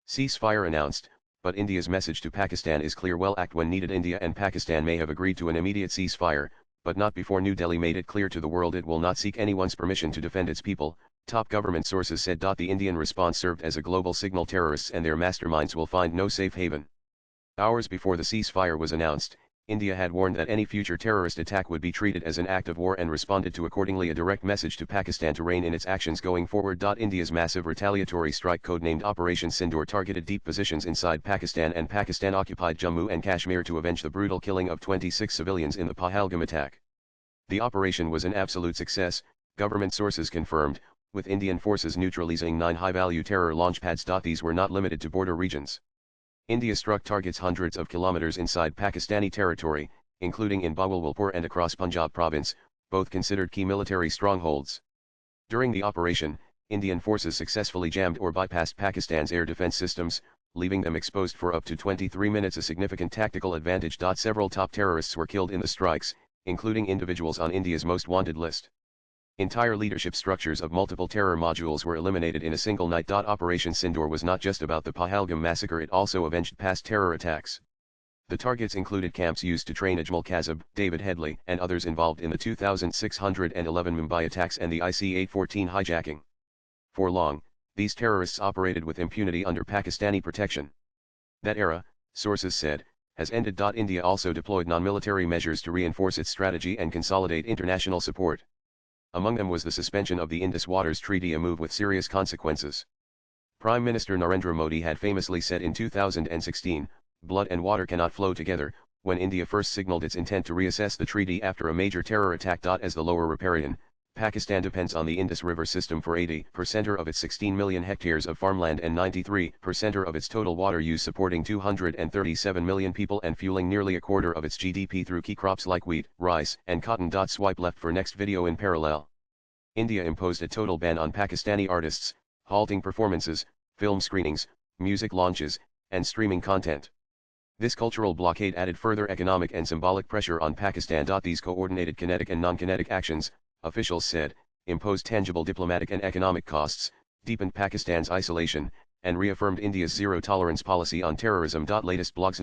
Ceasefire announced, but India's message to Pakistan is clear: well, act when needed. India and Pakistan may have agreed to an immediate ceasefire, but not before New Delhi made it clear to the world it will not seek anyone's permission to defend its people, top government sources said. The Indian response served as a global signal: terrorists and their masterminds will find no safe haven. Hours before the ceasefire was announced, India had warned that any future terrorist attack would be treated as an act of war and responded to accordingly, a direct message to Pakistan to rein in its actions going forward. India's massive retaliatory strike, codenamed Operation Sindoor, targeted deep positions inside Pakistan and Pakistan-occupied Jammu and Kashmir to avenge the brutal killing of 26 civilians in the Pahalgam attack. The operation was an absolute success, government sources confirmed, with Indian forces neutralizing 9 high-value terror launchpads. These were not limited to border regions. India struck targets hundreds of kilometers inside Pakistani territory, including in Bahawalpur and across Punjab province, both considered key military strongholds. During the operation, Indian forces successfully jammed or bypassed Pakistan's air defense systems, leaving them exposed for up to 23 minutes, a significant tactical advantage. Several top terrorists were killed in the strikes, including individuals on India's most wanted list. Entire leadership structures of multiple terror modules were eliminated in a single night. Operation Sindoor was not just about the Pahalgam massacre, it also avenged past terror attacks. The targets included camps used to train Ajmal Kazib, David Headley, and others involved in the 2611 Mumbai attacks and the IC-814 hijacking. For long, these terrorists operated with impunity under Pakistani protection. That era, sources said, has ended. India also deployed non-military measures to reinforce its strategy and consolidate international support. Among them was the suspension of the Indus Waters Treaty, a move with serious consequences. Prime Minister Narendra Modi had famously said in 2016, "Blood and water cannot flow together," when India first signaled its intent to reassess the treaty after a major terror attack. As the lower riparian, Pakistan depends on the Indus River system for 80% of its 16 million hectares of farmland and 93% of its total water use, supporting 237 million people and fueling nearly a quarter of its GDP through key crops like wheat, rice, and cotton. Swipe left for next video. In parallel, India imposed a total ban on Pakistani artists, halting performances, film screenings, music launches, and streaming content. This cultural blockade added further economic and symbolic pressure on Pakistan. These coordinated kinetic and non-kinetic actions, officials said, imposed tangible diplomatic and economic costs, deepened Pakistan's isolation, and reaffirmed India's zero-tolerance policy on terrorism. Latest blogs.